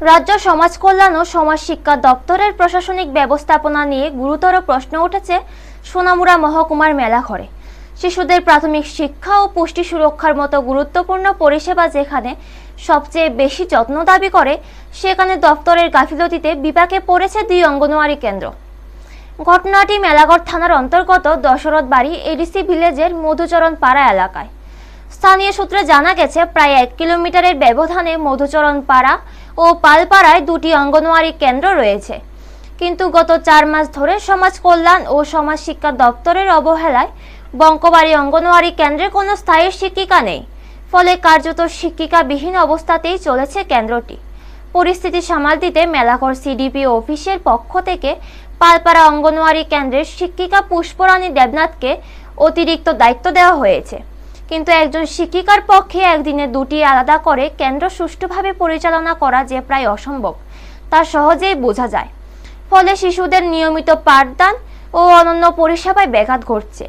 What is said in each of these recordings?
রাজ্য সমাজ কল্যাণ ও সমাজ শিক্ষা দপ্তরের প্রশাসনিক ব্যবস্থাপনা নিয়ে গুরুতর প্রশ্ন উঠেছে সোনামুড়া মহকুমার মেলাঘরে। শিশুদের প্রাথমিক শিক্ষা ও পুষ্টি সুরক্ষার মতো গুরুত্বপূর্ণ পরিষেবা যেখানে সবচেয়ে বেশি যত্ন দাবি করে, সেখানে দপ্তরের গাফিলতিতে বিপাকে পড়েছে 2 অঙ্গনওয়াড়ি কেন্দ্র। ঘটনাটি মেলাঘর থানার অন্তর্গত দশরথ বাড়ি এডিসি ভিলেজের মধুচরণ পাড়া এলাকায়। স্থানীয় সূত্রে জানা গেছে, প্রায় 1 কিলোমিটারের ব্যবধানে মধুচরণ পাড়া ও পালপাড়ায় 2টি অঙ্গনওয়াড়ি কেন্দ্র রয়েছে। কিন্তু গত 4 মাস ধরে সমাজ কল্যাণ ও সমাজ শিক্ষা দপ্তরের অবহেলায় বঙ্কবাড়ি অঙ্গনওয়াড়ি কেন্দ্রে কোনো স্থায়ী শিক্ষিকা নেই। ফলে কার্যত শিক্ষিকাবিহীন অবস্থাতেই চলেছে কেন্দ্রটি। পরিস্থিতি সামাল দিতে মেলাঘর সিডিপি অফিসের পক্ষ থেকে পালপাড়া অঙ্গনওয়াড়ি কেন্দ্রের শিক্ষিকা পুষ্পরানী দেবনাথকে অতিরিক্ত দায়িত্ব দেওয়া হয়েছে। কিন্তু একজন শিক্ষিকার পক্ষে একদিনে 2টি আলাদা করে কেন্দ্র সুষ্ঠুভাবে পরিচালনা করা যে প্রায় অসম্ভব, তা সহজেই বোঝা যায়। ফলে শিশুদের নিয়মিত পাঠদান ও অনন্য পরিষেবায় ব্যাঘাত ঘটছে।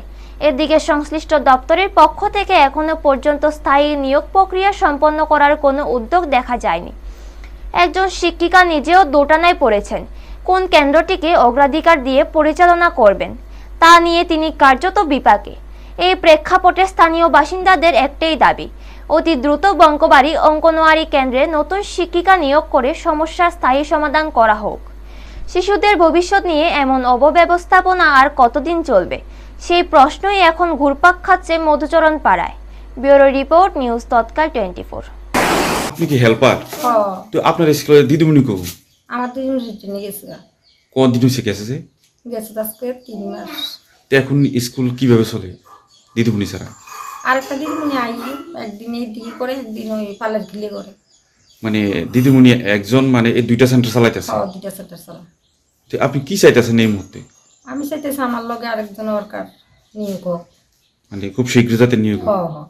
এদিকে সংশ্লিষ্ট দপ্তরের পক্ষ থেকে এখনো পর্যন্ত স্থায়ী নিয়োগ প্রক্রিয়া সম্পন্ন করার কোনো উদ্যোগ দেখা যায়নি। একজন শিক্ষিকা নিজেও দোটানায় পড়েছেন, কোন কেন্দ্রটিকে অগ্রাধিকার দিয়ে পরিচালনা করবেন তা নিয়ে তিনি কার্যত বিপাকে। এই প্রেক্ষাপটে স্থানীয় বাসিন্দাদের একটাই দাবি, অতি দ্রুত বঙ্কবাড়ি অঙ্গনওয়াড়ি কেন্দ্রে নতুন শিক্ষিকা নিয়োগ করে সমস্যার স্থায়ী সমাধান করা হোক। শিশুদের ভবিষ্যৎ নিয়ে এমন অবব্যবস্থাপনা আর কতদিন চলবে, সেই প্রশ্নই এখন ঘুরপাক খাচ্ছে মধুচরণ পাড়ায়। ব্যুরো রিপোর্ট, নিউজ তৎকাল 24। আপনি কি হেল্পার? হ্যাঁ, তো আপনার স্কুলে দিদিমণি কো? আমার তো ইউনিভার্সিটি নিয়ে গেছে। কোন দিন শিখেছে যে গেছে আজকে 3 মাস। তো এখন স্কুল কিভাবে চলে দিদিমণি ছাড়া? আরেকটা দিদিমণি আই একদিন এই দিকে করে, একদিন ওই পার্লার গিলে করে। মানে দিদিমণি একজন, মানে এই 2টা সেন্টার চালাইতেছে। 2টা সেন্টার চালা। তো আপনি কি চাইতেছেন এই মুহূর্তে? আমি চাইতেছি আমার লগে আরেকজন ওয়ার্কার নিয়োগ হোক। মানে খুব শীঘ্র যাতে নিয়োগ হোক। হ্যাঁ,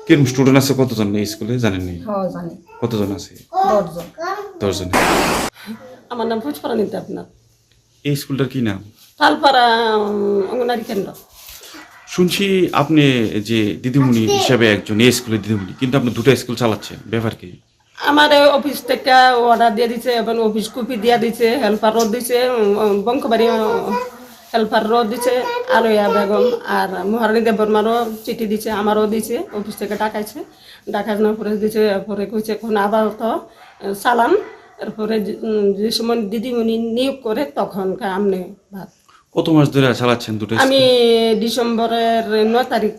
কিরকম স্টুডেন্ট আছে কতজন এই স্কুলে জানেন নি? হ্যাঁ জানি। কতজন আছে? 10 জন। 10 জন। আমার নাম পুষ্পরানী দেবনাথ। এই স্কুলটার কি নাম? পালপাড়া অঙ্গনারী কেন্দ্র। শুনছি আপনি যে দিদিমণি হিসাবে একজন এই স্কুলের দিদিমণি, কিন্তু আপনি 2টা স্কুল চালাচ্ছেন, ব্যাপার কি? আমার অফিস থেকে অর্ডার দিয়ে দিচ্ছে এবং অফিস কপি দিয়ে দিচ্ছে, হেল্পারও দিচ্ছে, বঙ্কবাড়ি হেল্পারও দিচ্ছে, আলোয়া বেগম আর মহারানী দেববর্মারও চিঠি দিচ্ছে, আমারও দিচ্ছে, অফিস থেকে ডাকাইছে। ডাকানোর পরে দিচ্ছে, পরে কইছে এখন আবার তো চালান। এরপরে যে সময় দিদিমণি নিয়োগ করে তখন আমনে ভাত। কত মাস ধরে চালাচ্ছেন 2টা? আমি ডিসেম্বরের 9 তারিখ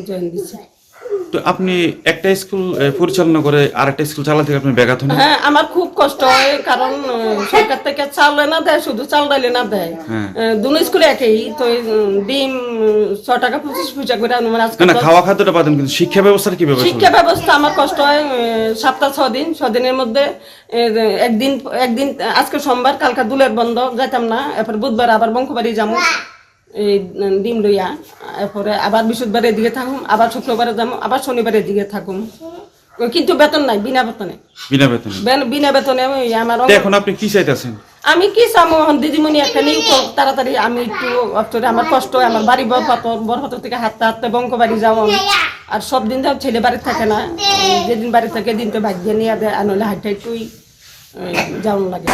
জয়েন দিচ্ছি। তো আপনি একটা স্কুল পরিচালনা করে আরেকটা স্কুল চালাতে আপনার ব্যাঘাত হয় না? হ্যাঁ, আমার খুব কষ্ট হয়, কারণ সরকার থেকে চাল না দেয়, শুধু চাল ডালে না দেয়। দুনো স্কুলে একই তো, ডিম 6 টাকা 25 পয়সা করে মানে আজকে না, খাওয়া খাদ্যটা পাতেন, কিন্তু শিক্ষা ব্যবস্থার কি ব্যবস্থা? শিক্ষা ব্যবস্থা আমার কষ্ট হয়। সপ্তাহ 6 দিন, 6 দিনের মধ্যে একদিন আজকে সোমবার, কালকা দুলের বন্ধ, যাইতাম না। এরপর বুধবার আবার বঙ্কবাড়ি যাবো এই ডিম লইয়া, এরপরে আবার বৃহস্পতিবারের দিকে থাকুম, আবার শুক্রবারে যাবো, আবার শনিবারের দিকে থাকুম। কিন্তু বেতন নাই, বিনা বেতনে। বিনা বেতনে আমার। এখন আপনি কি চাইতেছেন? আমি কি চাবো, দিদিমণি একটা নিয়োগ হোক তাড়াতাড়ি। আমি একটু আমার কষ্ট হয়, আমার বাড়ি বরপাতর থেকে হাঁটতে হাঁটতে বঙ্কবাড়ি যাও, আর সব দিন যাও ছেলে বাড়ি থাকে না, যেদিন বাড়ি থাকে দিন তো ভাগ্যে নিয়ে দেয়, আর নইলে হাঁটতে একটুই যাওয়ার লাগে।